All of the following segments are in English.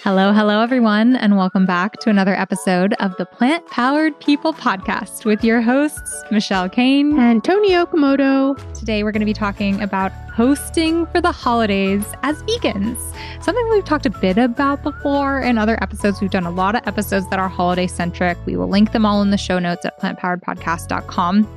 Hello, hello, everyone, and welcome back to another episode of the Plant Powered People podcast with your hosts, Michelle Kane and Tony Okamoto. Today, we're going to be talking about hosting for the holidays as vegans, something we've talked a bit about before in other episodes. We've done a lot of episodes that are holiday centric. We will link them all in the show notes at plantpoweredpodcast.com.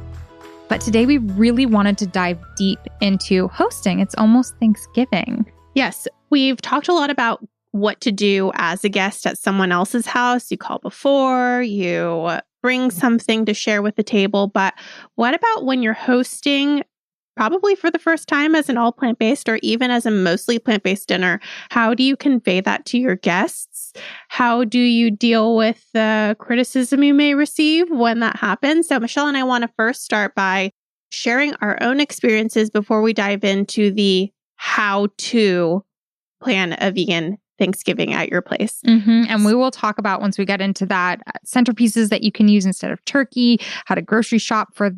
But today, we really wanted to dive deep into hosting. It's almost Thanksgiving. Yes, we've talked a lot about what to do as a guest at someone else's house. You call before, you bring something to share with the table. But what about when you're hosting, probably for the first time as an all plant-based or even as a mostly plant-based dinner? How do you convey that to your guests? How do you deal with the criticism you may receive when that happens? So Michelle and I want to first start by sharing our own experiences before we dive into the how to plan a vegan Thanksgiving at your place. And we will talk about, once we get into that, centerpieces that you can use instead of turkey, how to grocery shop for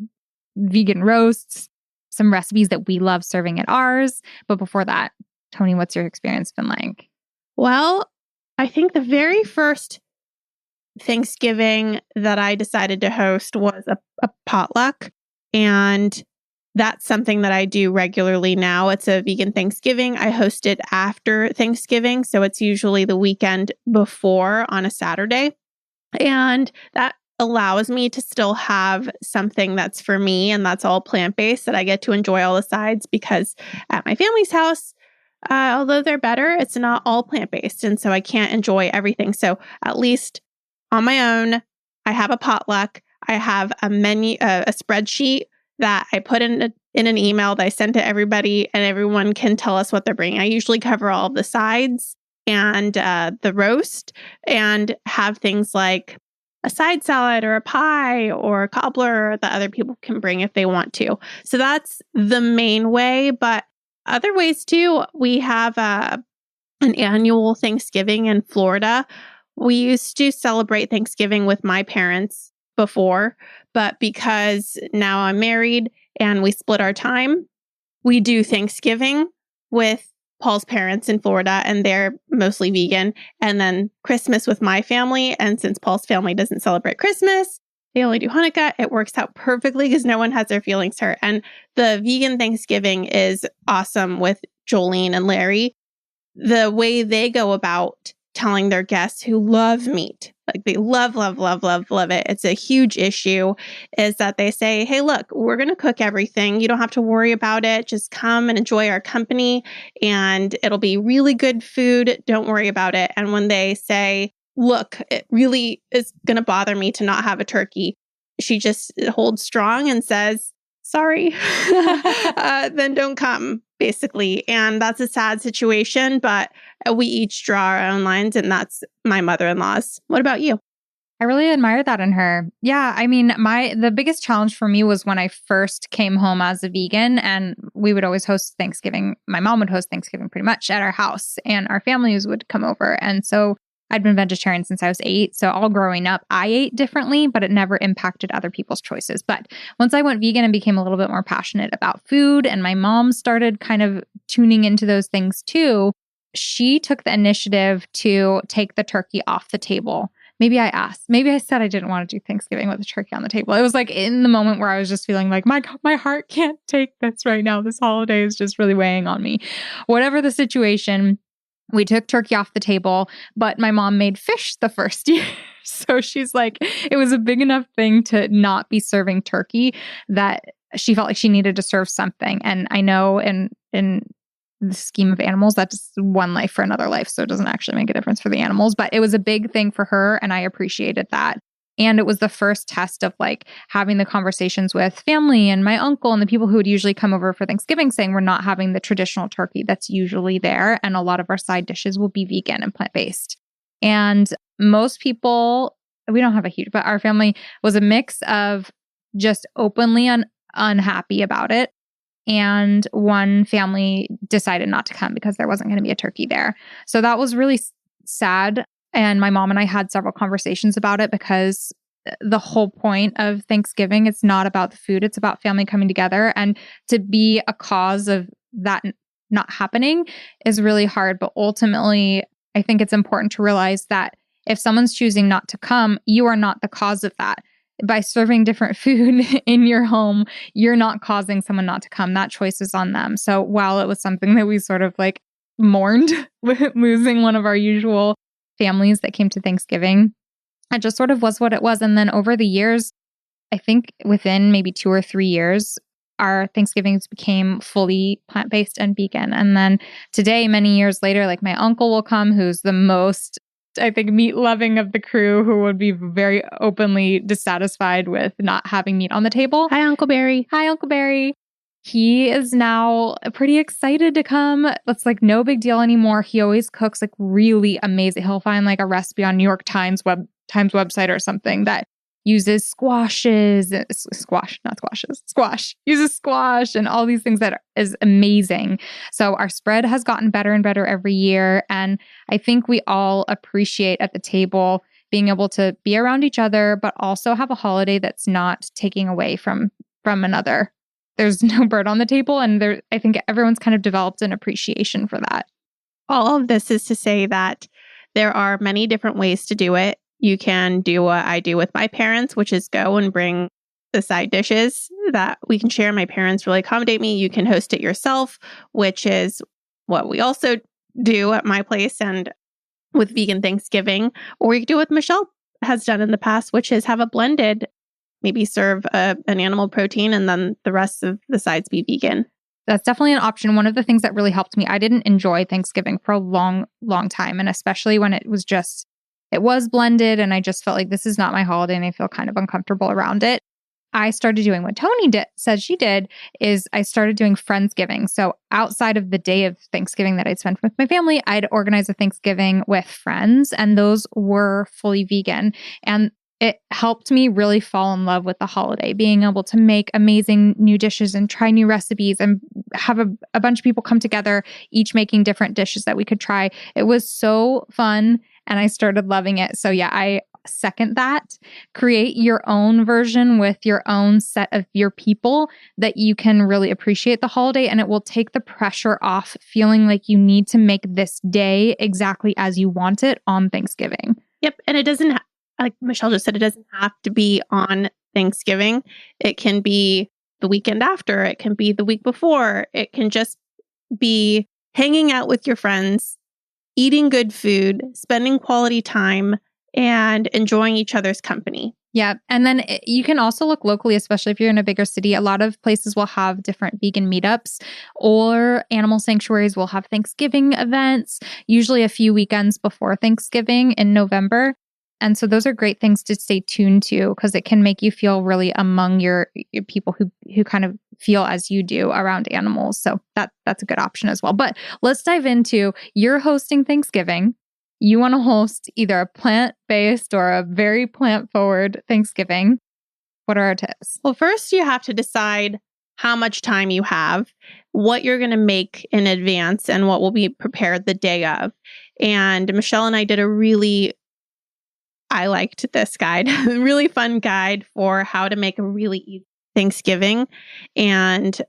vegan roasts, some recipes that we love serving at ours. But before that, Tony, what's your experience been like? Well, I think the very first Thanksgiving that I decided to host was a potluck. And that's something that I do regularly now. It's a vegan Thanksgiving. I host it after Thanksgiving. So it's usually the weekend before on a Saturday. And that allows me to still have something that's for me and that's all plant-based, that I get to enjoy all the sides, because at my family's house, although they're better, it's not all plant-based. And so I can't enjoy everything. So at least on my own, I have a potluck. I have a menu, a spreadsheet that I put in an email that I send to everybody, and everyone can tell us what they're bringing. I usually cover all of the sides and the roast, and have things like a side salad or a pie or a cobbler that other people can bring if they want to. So that's the main way. But other ways too, we have an annual Thanksgiving in Florida. We used to celebrate Thanksgiving with my parents before, but because now I'm married and we split our time, we do Thanksgiving with Paul's parents in Florida, and they're mostly vegan, and then Christmas with my family. And since Paul's family doesn't celebrate Christmas, they only do Hanukkah. It works out perfectly because no one has their feelings hurt. And the vegan Thanksgiving is awesome with Jolene and Larry. The way they go about telling their guests who love meat, like they love it, it's a huge issue, is that they say, hey, look, we're going to cook everything. You don't have to worry about it. Just come and enjoy our company, and it'll be really good food. Don't worry about it. And when they say, look, it really is going to bother me to not have a turkey, she just holds strong and says, sorry, then don't come, basically. And that's a sad situation, but we each draw our own lines, and that's my mother-in-law's. What about you? I really admire that in her. Yeah, I mean, the biggest challenge for me was when I first came home as a vegan, and we would always host Thanksgiving. My mom would host Thanksgiving pretty much at our house, and our families would come over. And so I'd been vegetarian since I was 8. So all growing up, I ate differently, but it never impacted other people's choices. But once I went vegan and became a little bit more passionate about food, and my mom started kind of tuning into those things too, she took the initiative to take the turkey off the table. Maybe I said I didn't want to do Thanksgiving with a turkey on the table. It was like in the moment where I was just feeling like, my heart can't take this right now. This holiday is just really weighing on me. Whatever the situation, we took turkey off the table, but my mom made fish the first year. So she's like, it was a big enough thing to not be serving turkey that she felt like she needed to serve something. And I know in the scheme of animals, that's one life for another life. So it doesn't actually make a difference for the animals, but it was a big thing for her, and I appreciated that. And it was the first test of like having the conversations with family and my uncle and the people who would usually come over for Thanksgiving, saying we're not having the traditional turkey that's usually there. And a lot of our side dishes will be vegan and plant-based. And most people, we don't have a huge, but our family was a mix of just openly unhappy about it. And one family decided not to come because there wasn't going to be a turkey there. So that was really sad. And my mom and I had several conversations about it, because the whole point of Thanksgiving, it's not about the food, it's about family coming together. And to be a cause of that not happening is really hard. But ultimately, I think it's important to realize that if someone's choosing not to come, you are not the cause of that. By serving different food in your home, you're not causing someone not to come. That choice is on them. So while it was something that we sort of like mourned with losing one of our usual families that came to Thanksgiving, it just sort of was what it was. And then over the years, I think within maybe 2 or 3 years, our Thanksgivings became fully plant-based and vegan. And then today, many years later, like my uncle will come, who's the most, I think, meat-loving of the crew, who would be very openly dissatisfied with not having meat on the table. Hi, Uncle Barry. Hi, Uncle Barry. He is now pretty excited to come. It's like no big deal anymore. He always cooks like really amazing. He'll find like a recipe on New York Times website or something that uses squash, uses squash and all these things that is amazing. So our spread has gotten better and better every year. And I think we all appreciate at the table being able to be around each other, but also have a holiday that's not taking away from another. There's no bird on the table. And I think everyone's kind of developed an appreciation for that. All of this is to say that there are many different ways to do it. You can do what I do with my parents, which is go and bring the side dishes that we can share. My parents really accommodate me. You can host it yourself, which is what we also do at my place and with Vegan Thanksgiving. Or you can do what Michelle has done in the past, which is have a blended, maybe serve an animal protein and then the rest of the sides be vegan. That's definitely an option. One of the things that really helped me, I didn't enjoy Thanksgiving for a long, long time. And especially when it was blended and I just felt like this is not my holiday and I feel kind of uncomfortable around it. I started doing what Tony said she did is I started doing Friendsgiving. So outside of the day of Thanksgiving that I'd spent with my family, I'd organize a Thanksgiving with friends and those were fully vegan. And it helped me really fall in love with the holiday, being able to make amazing new dishes and try new recipes and have a bunch of people come together, each making different dishes that we could try. It was so fun and I started loving it. So yeah, I second that. Create your own version with your own set of your people that you can really appreciate the holiday and it will take the pressure off feeling like you need to make this day exactly as you want it on Thanksgiving. Yep. And it doesn't like Michelle just said, it doesn't have to be on Thanksgiving. It can be the weekend after. It can be the week before. It can just be hanging out with your friends, eating good food, spending quality time, and enjoying each other's company. Yeah. And then you can also look locally, especially if you're in a bigger city. A lot of places will have different vegan meetups or animal sanctuaries will have Thanksgiving events, usually a few weekends before Thanksgiving in November. And so those are great things to stay tuned to because it can make you feel really among your people who kind of feel as you do around animals. So that's a good option as well. But let's dive into you're hosting Thanksgiving. You want to host either a plant-based or a very plant-forward Thanksgiving. What are our tips? Well, first you have to decide how much time you have, what you're going to make in advance, and what will be prepared the day of. And Michelle and I did I liked this guide, a really fun guide for how to make a really easy Thanksgiving. And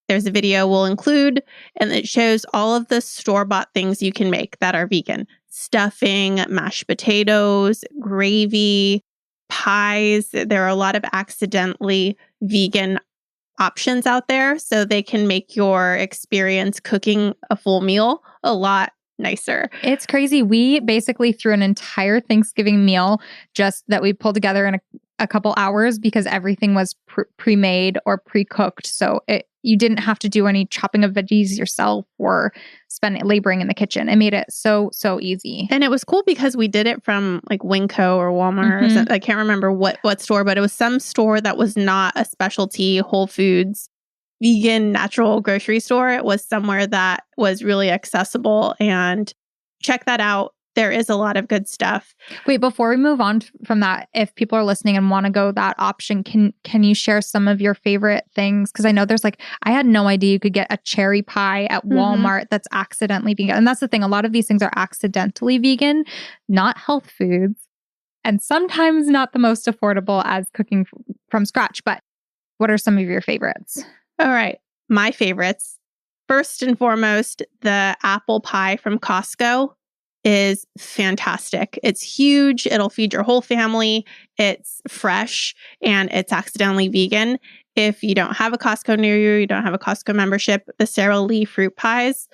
there's a video we'll include, and it shows all of the store-bought things you can make that are vegan. Stuffing, mashed potatoes, gravy, pies. There are a lot of accidentally vegan options out there, so they can make your experience cooking a full meal a lot nicer. It's crazy. We basically threw an entire Thanksgiving meal just that we pulled together in a couple hours because everything was pre-made or pre-cooked. So you didn't have to do any chopping of veggies yourself or laboring in the kitchen. It made it so easy. And it was cool because we did it from like Winco or Walmart. Or something. I can't remember what store, but it was some store that was not a specialty Whole Foods vegan natural grocery store. It was somewhere that was really accessible, and check that out. There is a lot of good stuff. Wait, before we move on from that, if people are listening and want to go that option, can you share some of your favorite things? Because I know there's I had no idea you could get a cherry pie at Walmart that's accidentally vegan. And that's the thing. A lot of these things are accidentally vegan, not health foods, and sometimes not the most affordable as cooking from scratch. But what are some of your favorites? All right. My favorites. First and foremost, the apple pie from Costco is fantastic. It's huge. It'll feed your whole family. It's fresh and it's accidentally vegan. If you don't have a Costco near you, you don't have a Costco membership, the Sara Lee's fruit pies,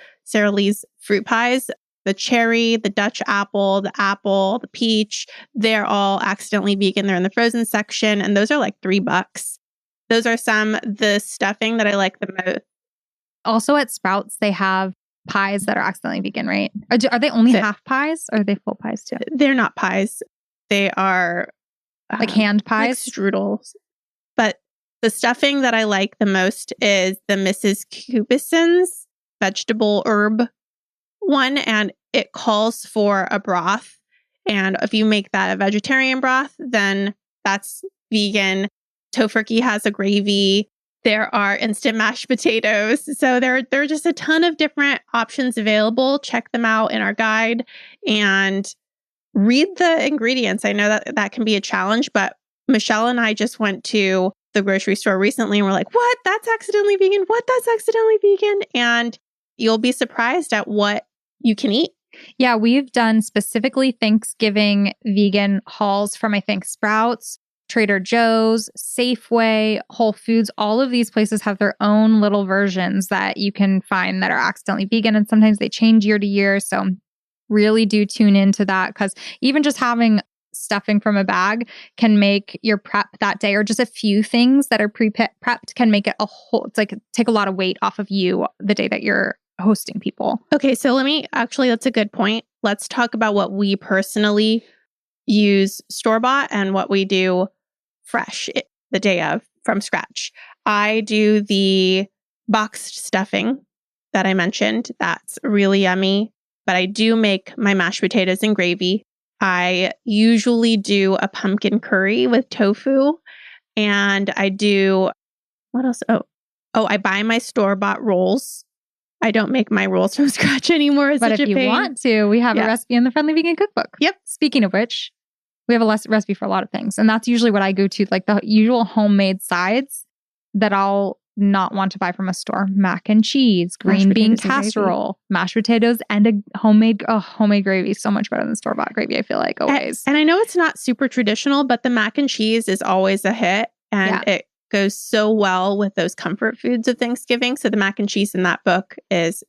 the cherry, the Dutch apple, the peach, they're all accidentally vegan. They're in the frozen section and those are like $3. Those are the stuffing that I like the most. Also at Sprouts, they have pies that are accidentally vegan, right? Are they only half pies or are they full pies too? They're not pies. They are like hand pies? Like strudels. But the stuffing that I like the most is the Mrs. Cubison's vegetable herb one. And it calls for a broth. And if you make that a vegetarian broth, then that's vegan. Tofurkey has a gravy. There are instant mashed potatoes. So there are just a ton of different options available. Check them out in our guide and read the ingredients. I know that can be a challenge, but Michelle and I just went to the grocery store recently and we're like, what? That's accidentally vegan? What? That's accidentally vegan? And you'll be surprised at what you can eat. Yeah, we've done specifically Thanksgiving vegan hauls from, I think, Sprouts, Trader Joe's, Safeway, Whole Foods. All of these places have their own little versions that you can find that are accidentally vegan. And sometimes they change year to year. So really do tune into that because even just having stuffing from a bag can make your prep that day, or just a few things that are prepped can make it it's like take a lot of weight off of you the day that you're hosting people. Okay, so that's a good point. Let's talk about what we personally use store-bought and what we do fresh the day of from scratch. I do the boxed stuffing that I mentioned. That's really yummy. But I do make my mashed potatoes and gravy. I usually do a pumpkin curry with tofu. And I do, what else? Oh, I buy my store-bought rolls. I don't make my rolls from scratch anymore. But if you want to, we have a recipe in the Friendly Vegan Cookbook. Yep. Speaking of which, we have a recipe for a lot of things. And that's usually what I go to, like the usual homemade sides that I'll not want to buy from a store. Mac and cheese, green bean casserole, mashed potatoes, and a homemade gravy. So much better than store-bought gravy, I feel like, always. And I know it's not super traditional, but the mac and cheese is always a hit. And it goes so well with those comfort foods of Thanksgiving. So the mac and cheese in that book is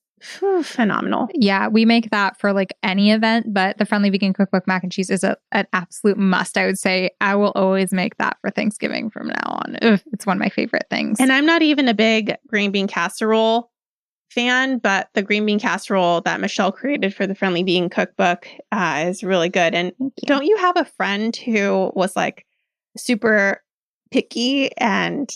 phenomenal. Yeah, we make that for like any event, but the Friendly Vegan Cookbook mac and cheese is an absolute must. I would say I will always make that for Thanksgiving from now on. It's one of my favorite things. And I'm not even a big green bean casserole fan, but the green bean casserole that Michelle created for the Friendly Vegan Cookbook is really good. And don't you have a friend who was like super picky and...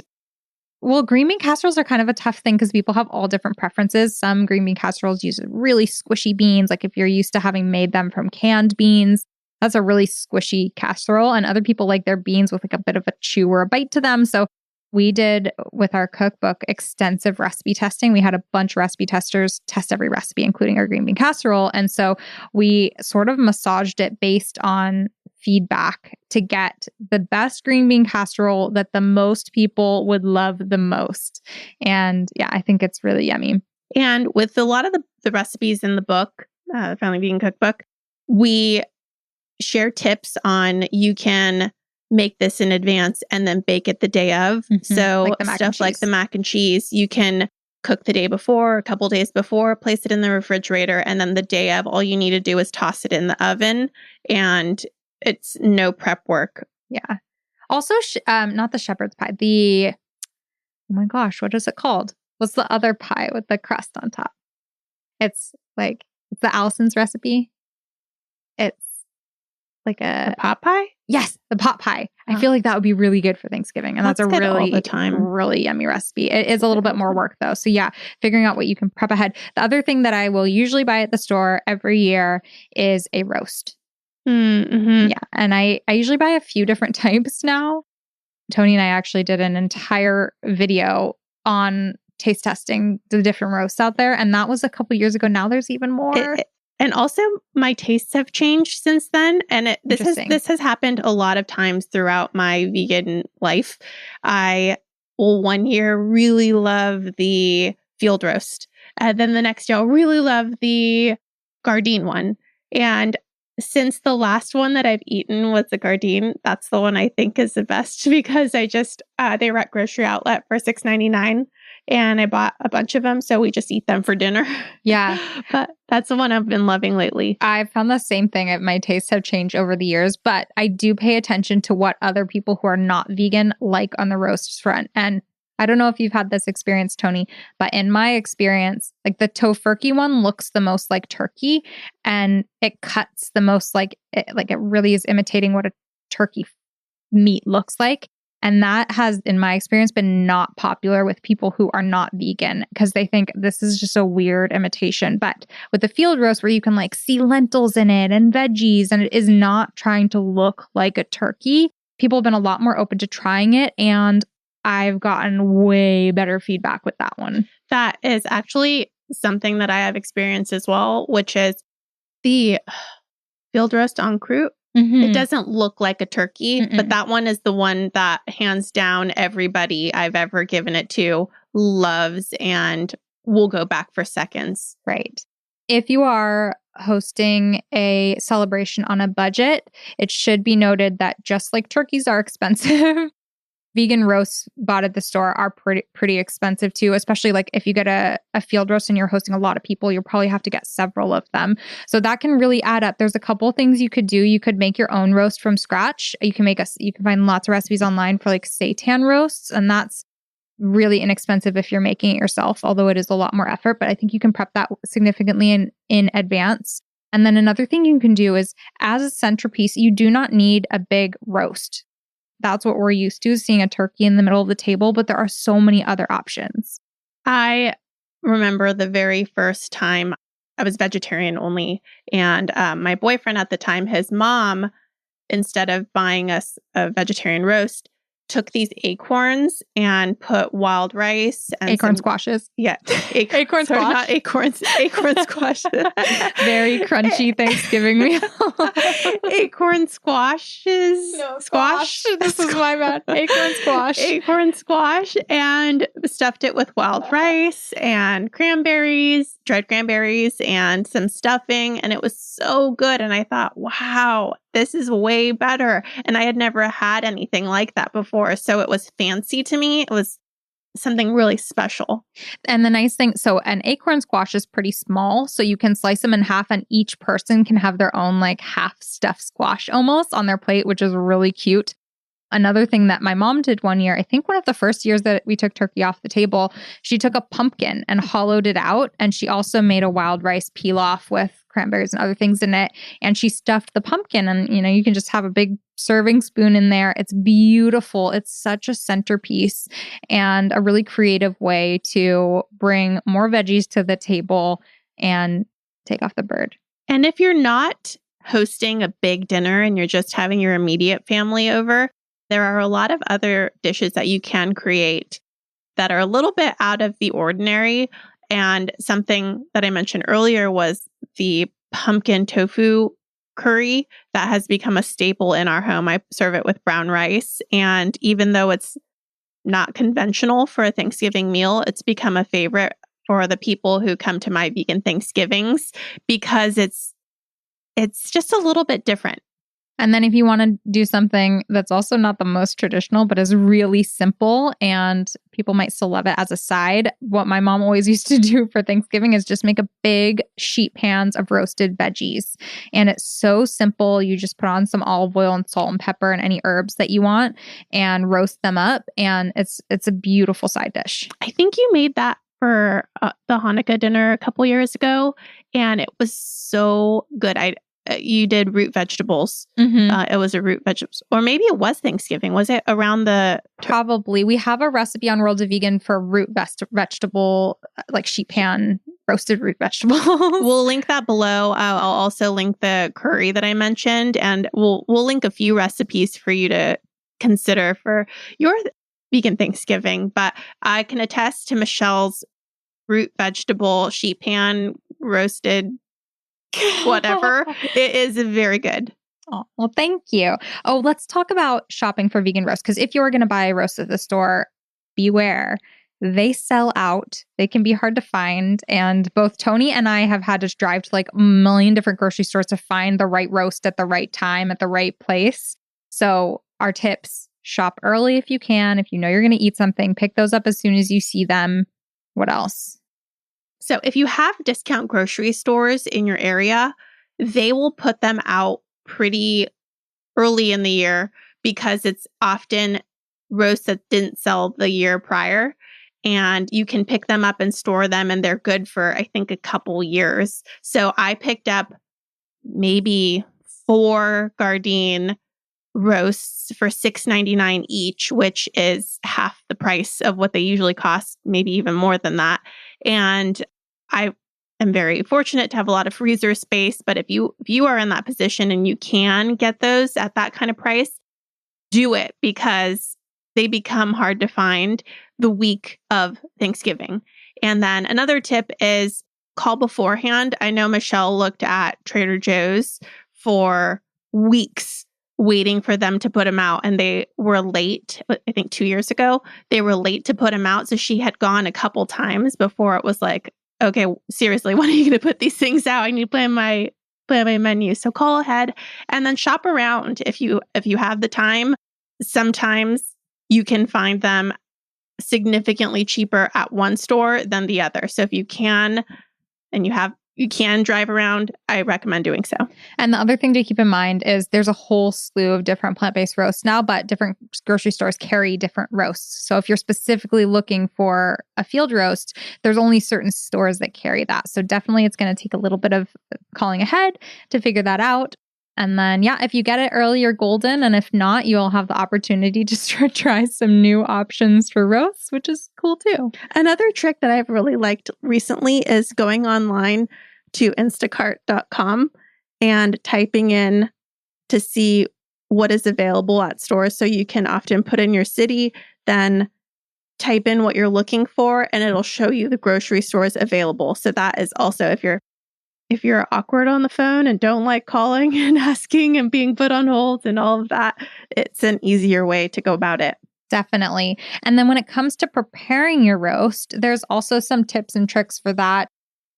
Well, green bean casseroles are kind of a tough thing because people have all different preferences. Some green bean casseroles use really squishy beans. Like if you're used to having made them from canned beans, that's a really squishy casserole. And other people like their beans with like a bit of a chew or a bite to them. So we did, with our cookbook, extensive recipe testing. We had a bunch of recipe testers test every recipe, including our green bean casserole. And so we sort of massaged it based on feedback to get the best green bean casserole that the most people would love the most. And yeah, I think it's really yummy. And with a lot of the recipes in the book, the Friendly Vegan Cookbook, we share tips on you can make this in advance and then bake it the day of. Mm-hmm. So like stuff like the mac and cheese, you can cook the day before, a couple days before, place it in the refrigerator, and then the day of, all you need to do is toss it in the oven, and it's no prep work. Yeah. Also, not the shepherd's pie. Oh my gosh, what is it called? What's the other pie with the crust on top? It's the Allison's recipe. It's like a pot pie? Yes, the pot pie. I feel like that would be really good for Thanksgiving. And that's a really yummy recipe. It is a little bit more work though. So yeah, figuring out what you can prep ahead. The other thing that I will usually buy at the store every year is a roast. Mm-hmm. Yeah. And I usually buy a few different types now. Tony and I actually did an entire video on taste testing the different roasts out there. And that was a couple years ago. Now there's even more. And also my tastes have changed since then. And this has happened a lot of times throughout my vegan life. I will one year really love the field roast. And then the next year I'll really love the Gardein one. And since the last one that I've eaten was the Gardein, that's the one I think is the best because I just they were at Grocery Outlet for $6.99 and I bought a bunch of them, so we just eat them for dinner. Yeah. But that's the one I've been loving lately. I've found the same thing. My tastes have changed over the years, but I do pay attention to what other people who are not vegan like on the roast front. And I don't know if you've had this experience, Tony, but in my experience, like the Tofurkey one looks the most like turkey and it cuts the most like it really is imitating what a turkey meat looks like. And that has, in my experience, been not popular with people who are not vegan because they think this is just a weird imitation. But with the field roast where you can like see lentils in it and veggies and it is not trying to look like a turkey, people have been a lot more open to trying it. And I've gotten way better feedback with that one. That is actually something that I have experienced as well, which is the field roast en croûte. It doesn't look like a turkey, but that one is the one that hands down everybody I've ever given it to loves and will go back for seconds. Right. If you are hosting a celebration on a budget, it should be noted that just like turkeys are expensive, vegan roasts bought at the store are pretty expensive too, especially like if you get a field roast and you're hosting a lot of people, you'll probably have to get several of them. So that can really add up. There's a couple things you could do. You could make your own roast from scratch. You can find lots of recipes online for like seitan roasts, and that's really inexpensive if you're making it yourself, although it is a lot more effort. But I think you can prep that significantly in advance. And then another thing you can do is, as a centerpiece, you do not need a big roast. That's what we're used to, seeing a turkey in the middle of the table, but there are so many other options. I remember the very first time I was vegetarian only, and my boyfriend at the time, his mom, instead of buying us a vegetarian roast, took these acorns and put wild rice and acorn squashes. Yeah. Acorn squash. Not acorns. Acorn squash. Very crunchy Thanksgiving meal. Acorn squashes. No, squash. This is my bad. Acorn squash. Acorn squash, and stuffed it with wild rice and cranberries, dried cranberries, and some stuffing. And it was so good. And I thought, wow, this is way better. And I had never had anything like that before. So it was fancy to me. It was something really special. And the nice thing, so an acorn squash is pretty small. So you can slice them in half and each person can have their own like half stuffed squash almost on their plate, which is really cute. Another thing that my mom did one year, I think one of the first years that we took turkey off the table, she took a pumpkin and hollowed it out. And she also made a wild rice pilaf with cranberries and other things in it. And she stuffed the pumpkin and, you can just have a big serving spoon in there. It's beautiful. It's such a centerpiece and a really creative way to bring more veggies to the table and take off the bird. And if you're not hosting a big dinner and you're just having your immediate family over, there are a lot of other dishes that you can create that are a little bit out of the ordinary. And something that I mentioned earlier was the pumpkin tofu curry that has become a staple in our home. I serve it with brown rice. And even though it's not conventional for a Thanksgiving meal, it's become a favorite for the people who come to my vegan Thanksgivings because it's just a little bit different. And then if you want to do something that's also not the most traditional, but is really simple and people might still love it as a side, what my mom always used to do for Thanksgiving is just make a big sheet pans of roasted veggies. And it's so simple. You just put on some olive oil and salt and pepper and any herbs that you want and roast them up. And it's a beautiful side dish. I think you made that for the Hanukkah dinner a couple years ago, and it was so good. You did root vegetables. Mm-hmm. It was a root vegetables, or maybe it was Thanksgiving. Was it around the? Probably. We have a recipe on World of Vegan for root vegetable, like sheet pan roasted root vegetables. We'll link that below. I'll also link the curry that I mentioned, and we'll link a few recipes for you to consider for your vegan Thanksgiving. But I can attest to Michelle's root vegetable sheet pan roasted whatever. It is very good. Oh, well, thank you. Oh, let's talk about shopping for vegan roast. Because if you're going to buy a roast at the store, beware. they sell out. They can be hard to find. And both Tony and I have had to drive to like a million different grocery stores to find the right roast at the right time at the right place. So our tips: shop early if you can. If you know you're going to eat something, pick those up as soon as you see them. What else? So if you have discount grocery stores in your area, they will put them out pretty early in the year because it's often roasts that didn't sell the year prior. And you can pick them up and store them, and they're good for, I think, a couple years. So I picked up maybe 4 Gardein roasts for $6.99 each, which is half the price of what they usually cost, maybe even more than that. And I am very fortunate to have a lot of freezer space. But if you are in that position and you can get those at that kind of price, do it, because they become hard to find the week of Thanksgiving. And then another tip is call beforehand. I know Michelle looked at Trader Joe's for weeks waiting for them to put them out, and they were late. I think 2 years ago, they were late to put them out. So she had gone a couple times before it was like, okay, seriously, when are you going to put these things out? I need to plan my menu. So call ahead and then shop around if you have the time. Sometimes you can find them significantly cheaper at one store than the other. So if you can, and you can drive around, I recommend doing so. And the other thing to keep in mind is there's a whole slew of different plant-based roasts now, but different grocery stores carry different roasts. So if you're specifically looking for a field roast, there's only certain stores that carry that. So definitely it's going to take a little bit of calling ahead to figure that out. And then, yeah, if you get it early, you're golden. And if not, you'll have the opportunity to try some new options for roasts, which is cool too. Another trick that I've really liked recently is going online to Instacart.com and typing in to see what is available at stores. So you can often put in your city, then type in what you're looking for, and it'll show you the grocery stores available. So that is also, if you're awkward on the phone and don't like calling and asking and being put on hold and all of that, it's an easier way to go about it. Definitely. And then when it comes to preparing your roast, there's also some tips and tricks for that.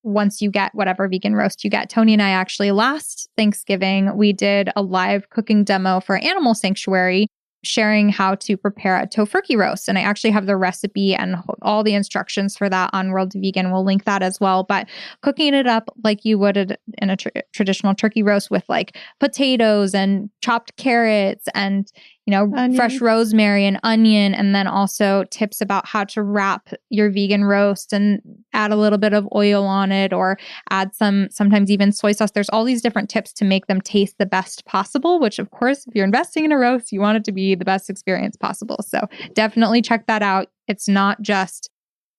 Once you get whatever vegan roast you get. Tony and I actually last Thanksgiving, we did a live cooking demo for Animal Sanctuary, sharing how to prepare a Tofurkey roast. And I actually have the recipe and all the instructions for that on World Vegan. We'll link that as well. But cooking it up like you would in a traditional turkey roast with like potatoes and chopped carrots and, onion, fresh rosemary and onion. And then also tips about how to wrap your vegan roast and add a little bit of oil on it, or add sometimes even soy sauce. There's all these different tips to make them taste the best possible, which of course, if you're investing in a roast, you want it to be the best experience possible. So definitely check that out. It's not just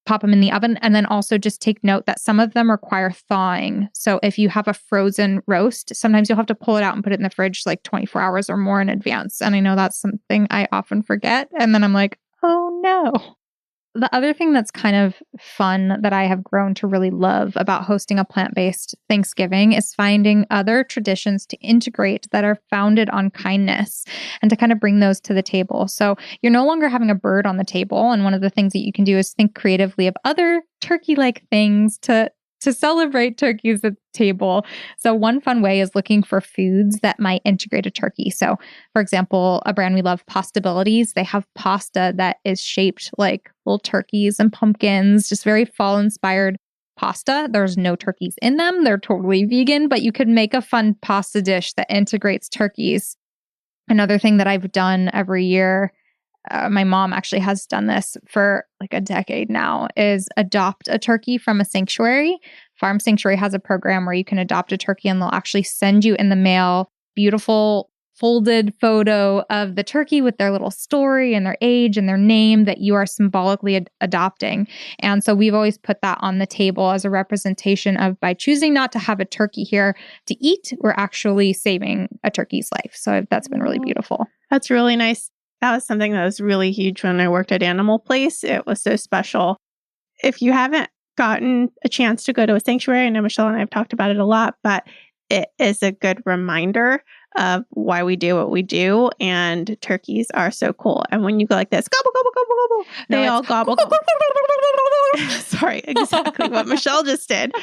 pop them in the oven. And then also just take note that some of them require thawing. So if you have a frozen roast, sometimes you'll have to pull it out and put it in the fridge like 24 hours or more in advance. And I know that's something I often forget. And then I'm like, oh no. The other thing that's kind of fun that I have grown to really love about hosting a plant-based Thanksgiving is finding other traditions to integrate that are founded on kindness and to kind of bring those to the table. So you're no longer having a bird on the table. And one of the things that you can do is think creatively of other turkey-like things to celebrate turkeys at the table. So one fun way is looking for foods that might integrate a turkey. So for example, a brand we love, Pastabilities, they have pasta that is shaped like little turkeys and pumpkins, just very fall-inspired pasta. There's no turkeys in them. They're totally vegan, but you could make a fun pasta dish that integrates turkeys. Another thing that I've done every year, my mom actually has done this for like a decade now, is adopt a turkey from a sanctuary. Farm Sanctuary has a program where you can adopt a turkey and they'll actually send you in the mail beautiful folded photo of the turkey with their little story and their age and their name that you are symbolically adopting. And so we've always put that on the table as a representation of, by choosing not to have a turkey here to eat, we're actually saving a turkey's life. So that's been really beautiful. That's really nice. That was something that was really huge when I worked at Animal Place. It was so special. If you haven't gotten a chance to go to a sanctuary, I know Michelle and I have talked about it a lot, but it is a good reminder of why we do what we do. And turkeys are so cool. And when you go like this, gobble, gobble, gobble, gobble, they all gobble, gobble. Sorry, exactly what Michelle just did.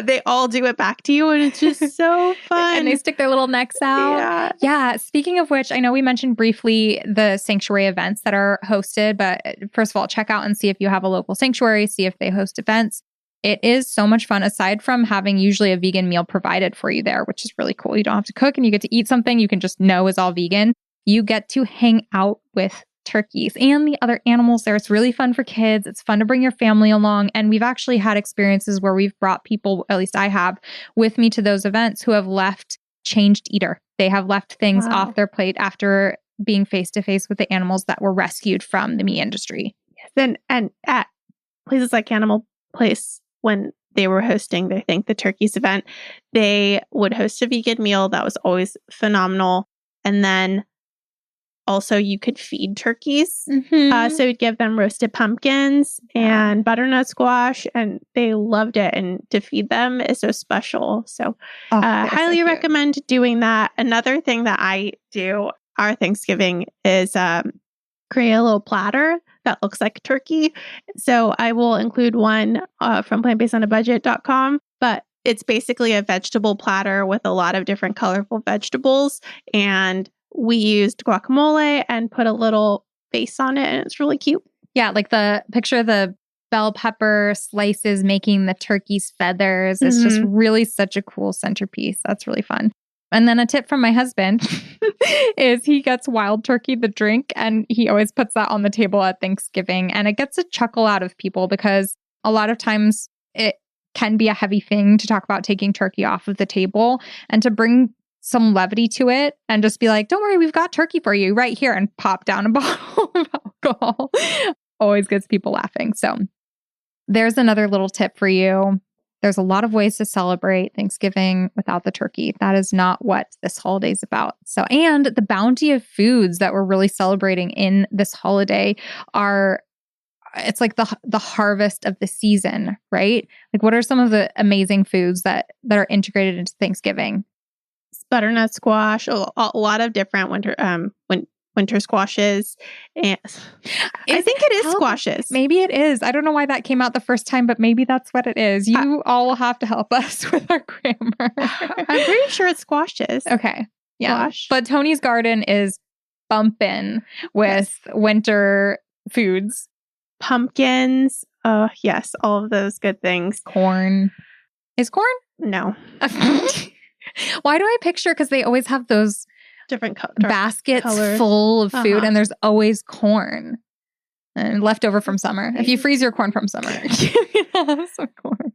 They all do it back to you, and it's just so fun. And they stick their little necks out. Yeah. Speaking of which, I know we mentioned briefly the sanctuary events that are hosted, but first of all, check out and see if you have a local sanctuary, see if they host events. It is so much fun, aside from having usually a vegan meal provided for you there, which is really cool. You don't have to cook and you get to eat something you can just know is all vegan. You get to hang out with turkeys and the other animals there. It's really fun for kids. It's fun to bring your family along. And we've actually had experiences where we've brought people, at least I have, with me to those events who have left changed eater. They have left things off their plate after being face to face with the animals that were rescued from the meat industry. Yes. And at places like Animal Place, when they were hosting, I think, the Turkeys event, they would host a vegan meal that was always phenomenal. And then also you could feed turkeys. So you'd give them roasted pumpkins and butternut squash, and they loved it. And to feed them is so special. So highly recommend doing that. Another thing that I do our Thanksgiving is create a little platter that looks like turkey. So I will include one from plantbasedonabudget.com, but it's basically a vegetable platter with a lot of different colorful vegetables. And we used guacamole and put a little base on it, and it's really cute. Yeah, like the picture of the bell pepper slices making the turkey's feathers. It's just really such a cool centerpiece. That's really fun. And then a tip from my husband is he gets wild turkey, the drink, and he always puts that on the table at Thanksgiving. And it gets a chuckle out of people because a lot of times it can be a heavy thing to talk about taking turkey off of the table, and to bring some levity to it and just be like, don't worry, we've got turkey for you right here, and pop down a bottle of alcohol always gets people laughing. So there's another little tip for you. There's a lot of ways to celebrate Thanksgiving without the turkey. That is not what this holiday is about. So, and the bounty of foods that we're really celebrating in this holiday it's like the harvest of the season, right? Like, what are some of the amazing foods that are integrated into Thanksgiving? Butternut squash, a lot of different winter squashes. And I think it is squashes. Maybe it is. I don't know why that came out the first time, but maybe that's what it is. You all will have to help us with our grammar. I'm pretty sure it's squashes. Okay. Yeah. Squash. But Tony's garden is bumping with winter foods. Pumpkins. Oh, yes. All of those good things. Corn. Is corn? No. Why do I picture? Because they always have those different baskets colors full of food, and there's always corn and leftover from summer. If you freeze your corn from summer, you can have some corn.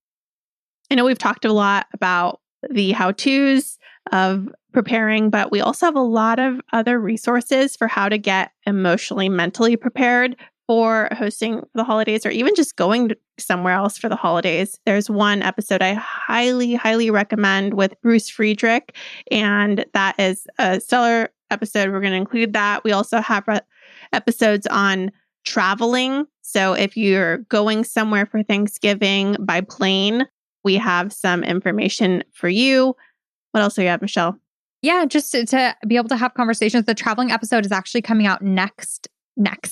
I know we've talked a lot about the how-tos of preparing, but we also have a lot of other resources for how to get emotionally, mentally prepared for hosting the holidays, or even just going somewhere else for the holidays. There's one episode I highly, highly recommend with Bruce Friedrich, and that is a stellar episode. We're going to include that. We also have episodes on traveling. So if you're going somewhere for Thanksgiving by plane, we have some information for you. What else do you have, Michelle? Yeah, just to be able to have conversations. The traveling episode is actually coming out next.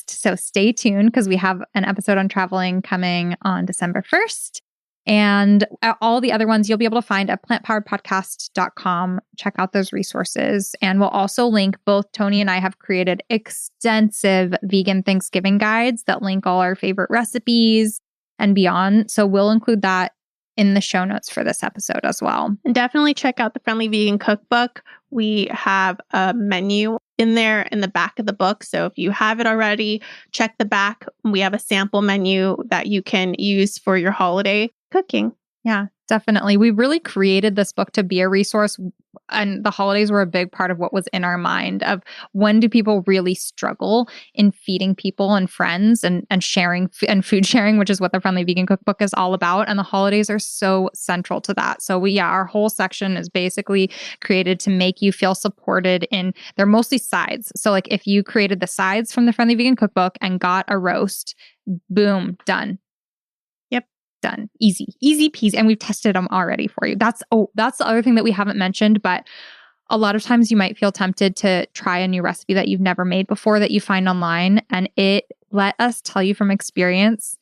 So stay tuned, because we have an episode on traveling coming on December 1st. And all the other ones you'll be able to find at plantpoweredpodcast.com. Check out those resources. And we'll also link, both Tony and I have created extensive vegan Thanksgiving guides that link all our favorite recipes and beyond. So we'll include that in the show notes for this episode as well. And definitely check out the Friendly Vegan Cookbook. We have a menu in there in the back of the book. So if you have it already, check the back. We have a sample menu that you can use for your holiday cooking. Yeah, definitely. We really created this book to be a resource, and the holidays were a big part of what was in our mind of when do people really struggle in feeding people and friends and sharing and food sharing, which is what the Friendly Vegan Cookbook is all about. And the holidays are so central to that. So our whole section is basically created to make you feel supported they're mostly sides. So like if you created the sides from the Friendly Vegan Cookbook and got a roast, boom, done. Done. Easy peasy. And we've tested them already for you. That's the other thing that we haven't mentioned, but a lot of times you might feel tempted to try a new recipe that you've never made before that you find online. And let us tell you from experience,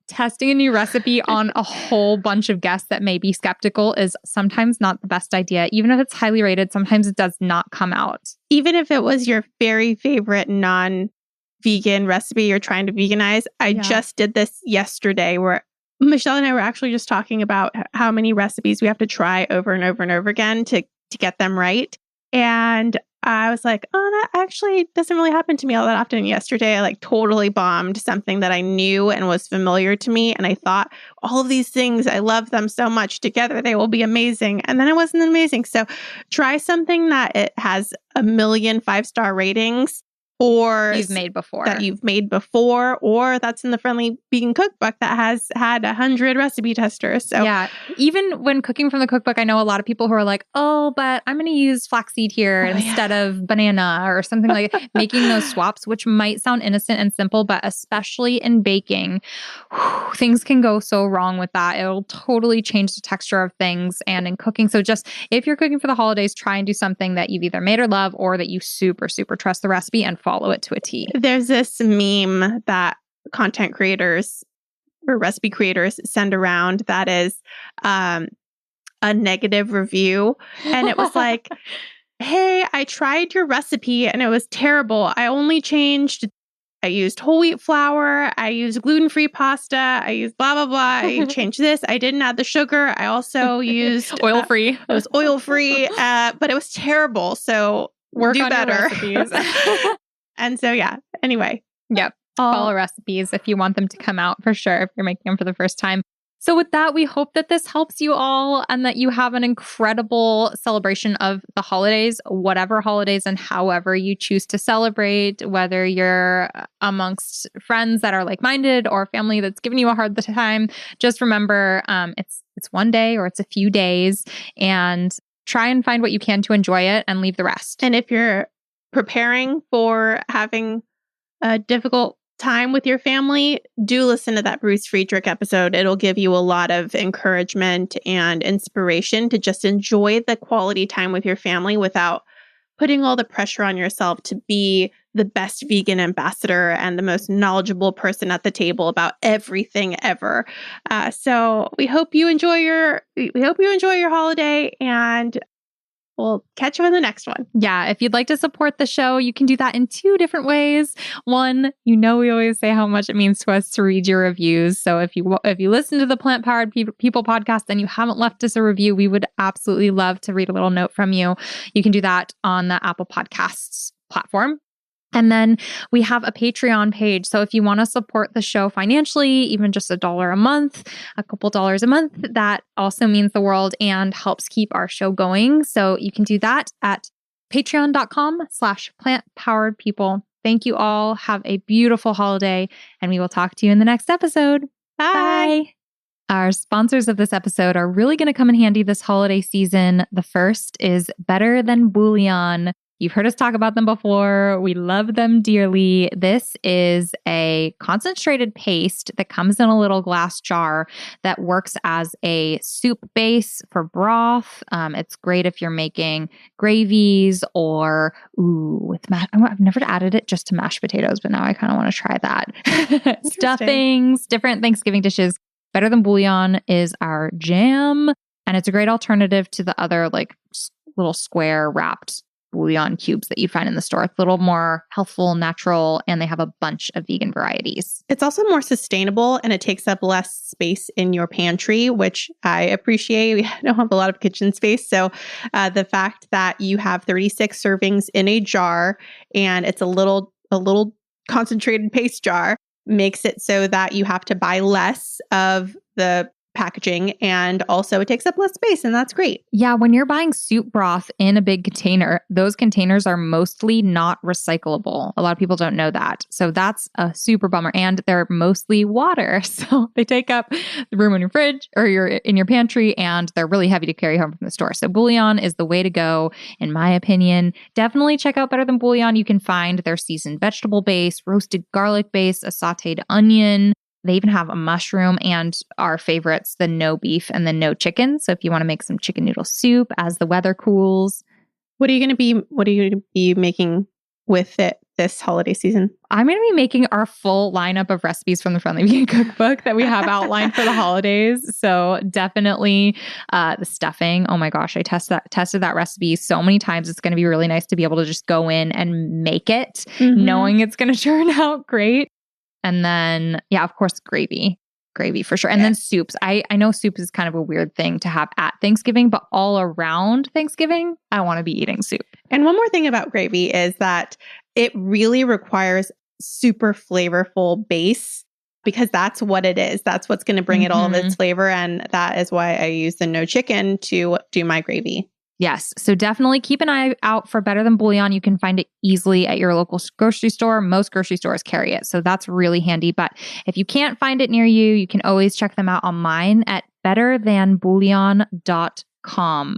testing a new recipe on a whole bunch of guests that may be skeptical is sometimes not the best idea. Even if it's highly rated, sometimes it does not come out. Even if it was your very favorite non-vegan recipe you're trying to veganize. I just did this yesterday where Michelle and I were actually just talking about how many recipes we have to try over and over and over again to get them right. And I was like, oh, that actually doesn't really happen to me all that often. Yesterday, I totally bombed something that I knew and was familiar to me. And I thought, all of these things, I love them so much together. They will be amazing. And then it wasn't amazing. So try something that it has 1 million 5-star ratings or you've made before, or that's in the Friendly Vegan Cookbook that has had 100 recipe testers. So yeah, even when cooking from the cookbook, I know a lot of people who are like, oh, but I'm going to use flaxseed here instead of banana or something like making those swaps, which might sound innocent and simple, but especially in baking, things can go so wrong with that. It'll totally change the texture of things and in cooking. So just if you're cooking for the holidays, try and do something that you've either made or love or that you super, super trust the recipe and follow it to a T. There's this meme that content creators or recipe creators send around that is a negative review. And it was like, hey, I tried your recipe and it was terrible. I used whole wheat flour. I used gluten-free pasta. I used blah, blah, blah. I changed this. I didn't add the sugar. I also used oil-free. It was oil-free, but it was terrible. So work do on better. Your recipes. And so, anyway. Yep. Follow recipes if you want them to come out for sure, if you're making them for the first time. So with that, we hope that this helps you all and that you have an incredible celebration of the holidays, whatever holidays and however you choose to celebrate, whether you're amongst friends that are like-minded or family that's giving you a hard time. Just remember, it's one day or it's a few days, and try and find what you can to enjoy it and leave the rest. And if you're preparing for having a difficult time with your family, do listen to that Bruce Friedrich episode. It'll give you a lot of encouragement and inspiration to just enjoy the quality time with your family without putting all the pressure on yourself to be the best vegan ambassador and the most knowledgeable person at the table about everything ever. So we hope you enjoy your holiday, and we'll catch you in the next one. Yeah. If you'd like to support the show, you can do that in 2 different ways. One, we always say how much it means to us to read your reviews. So if you listen to the Plant Powered People podcast and you haven't left us a review, we would absolutely love to read a little note from you. You can do that on the Apple Podcasts platform. And then we have a Patreon page. So if you want to support the show financially, even just $1 a month, a couple dollars a month, that also means the world and helps keep our show going. So you can do that at patreon.com/plantpoweredpeople. Thank you all. Have a beautiful holiday, and we will talk to you in the next episode. Bye. Our sponsors of this episode are really going to come in handy this holiday season. The first is Better Than Bouillon. You've heard us talk about them before. We love them dearly. This is a concentrated paste that comes in a little glass jar that works as a soup base for broth. It's great if you're making gravies or I've never added it just to mashed potatoes, but now I kind of want to try that. Stuffings, different Thanksgiving dishes. Better Than Bouillon is our jam, and it's a great alternative to the other little square wrapped bouillon cubes that you find in the store. It's a little more healthful, natural, and they have a bunch of vegan varieties. It's also more sustainable and it takes up less space in your pantry, which I appreciate. We don't have a lot of kitchen space. So the fact that you have 36 servings in a jar and it's a little concentrated paste jar makes it so that you have to buy less of the packaging, and also it takes up less space, and that's great. Yeah, when you're buying soup broth in a big container, those containers are mostly not recyclable. A lot of people don't know that. So that's a super bummer, and they're mostly water. So they take up the room in your fridge or in your pantry, and they're really heavy to carry home from the store. So bouillon is the way to go, in my opinion. Definitely check out Better Than Bouillon. You can find their seasoned vegetable base, roasted garlic base, a sauteed onion, They even have a mushroom and our favorites, the no beef and the no chicken. So if you want to make some chicken noodle soup as the weather cools. What are you going to be making with it this holiday season? I'm going to be making our full lineup of recipes from the Friendly Vegan Cookbook that we have outlined for the holidays. So definitely the stuffing. Oh my gosh, I tested that recipe so many times. It's going to be really nice to be able to just go in and make it, knowing it's going to turn out great. And then, yeah, of course, gravy for sure. And then soups. I know soup is kind of a weird thing to have at Thanksgiving, but all around Thanksgiving, I want to be eating soup. And one more thing about gravy is that it really requires super flavorful base, because that's what it is. That's what's going to bring it all of its flavor. And that is why I use the no chicken to do my gravy. Yes. So definitely keep an eye out for Better Than Bouillon. You can find it easily at your local grocery store. Most grocery stores carry it. So that's really handy. But if you can't find it near you, you can always check them out online at betterthanbouillon.com.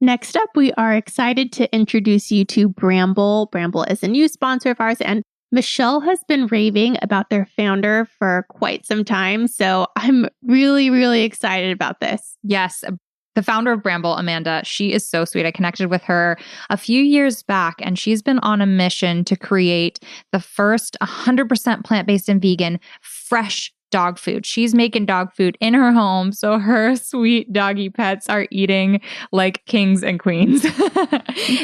Next up, we are excited to introduce you to Bramble. Bramble is a new sponsor of ours, and Michelle has been raving about their founder for quite some time. So I'm really, really excited about this. Yes. The founder of Bramble, Amanda, she is so sweet. I connected with her a few years back, and she's been on a mission to create the first 100% plant-based and vegan fresh dog food. She's making dog food in her home, so her sweet doggy pets are eating like kings and queens.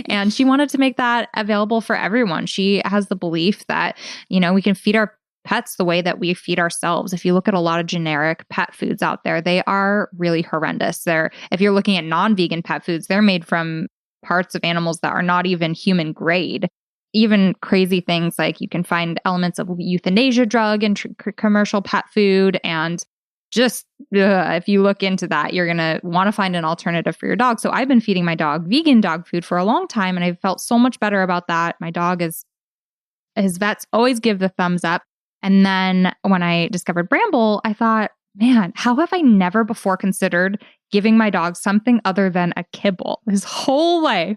And she wanted to make that available for everyone. She has the belief that, we can feed our pets the way that we feed ourselves. If you look at a lot of generic pet foods out there, they are really horrendous. If you're looking at non-vegan pet foods, they're made from parts of animals that are not even human grade. Even crazy things like you can find elements of euthanasia drug in commercial pet food. And just if you look into that, you're going to want to find an alternative for your dog. So I've been feeding my dog vegan dog food for a long time, and I've felt so much better about that. My dog his vets always give the thumbs up. And then when I discovered Bramble, I thought, man, how have I never before considered giving my dog something other than a kibble? His whole life,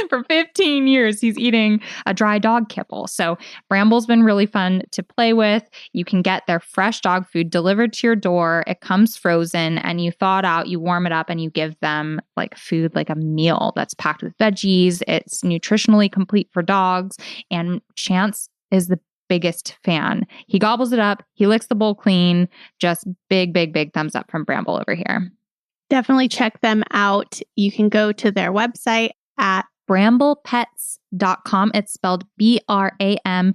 for 15 years, he's eating a dry dog kibble. So Bramble's been really fun to play with. You can get their fresh dog food delivered to your door. It comes frozen, and you thaw it out, you warm it up, and you give them like food, like a meal that's packed with veggies. It's nutritionally complete for dogs. And Chance is the biggest fan. He gobbles it up. He licks the bowl clean. Just big, big, big thumbs up from Bramble over here. Definitely check them out. You can go to their website at bramblepets.com. It's spelled BRAMBLE.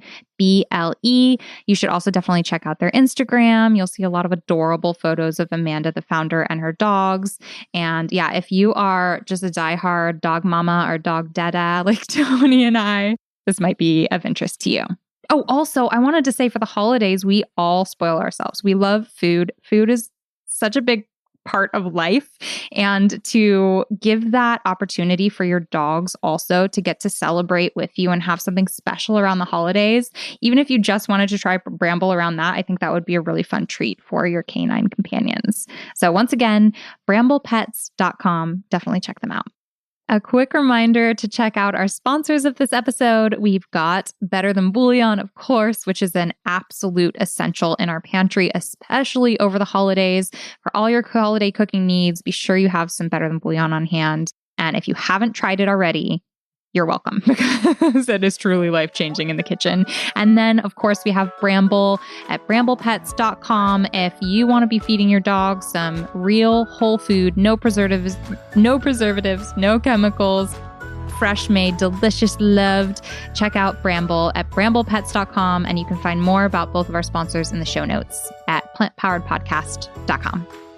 You should also definitely check out their Instagram. You'll see a lot of adorable photos of Amanda, the founder, and her dogs. And yeah, if you are just a diehard dog mama or dog dada like Tony and I, this might be of interest to you. Oh, also, I wanted to say for the holidays, we all spoil ourselves. We love food. Food is such a big part of life. And to give that opportunity for your dogs also to get to celebrate with you and have something special around the holidays, even if you just wanted to try Bramble around that, I think that would be a really fun treat for your canine companions. So once again, bramblepets.com. Definitely check them out. A quick reminder to check out our sponsors of this episode. We've got Better Than Bouillon, of course, which is an absolute essential in our pantry, especially over the holidays. For all your holiday cooking needs, be sure you have some Better Than Bouillon on hand. And if you haven't tried it already, you're welcome, because it is truly life-changing in the kitchen. And then, of course, we have Bramble at bramblepets.com. If you want to be feeding your dog some real whole food, no preservatives, no chemicals, fresh made, delicious, loved, check out Bramble at bramblepets.com. And you can find more about both of our sponsors in the show notes at plantpoweredpodcast.com.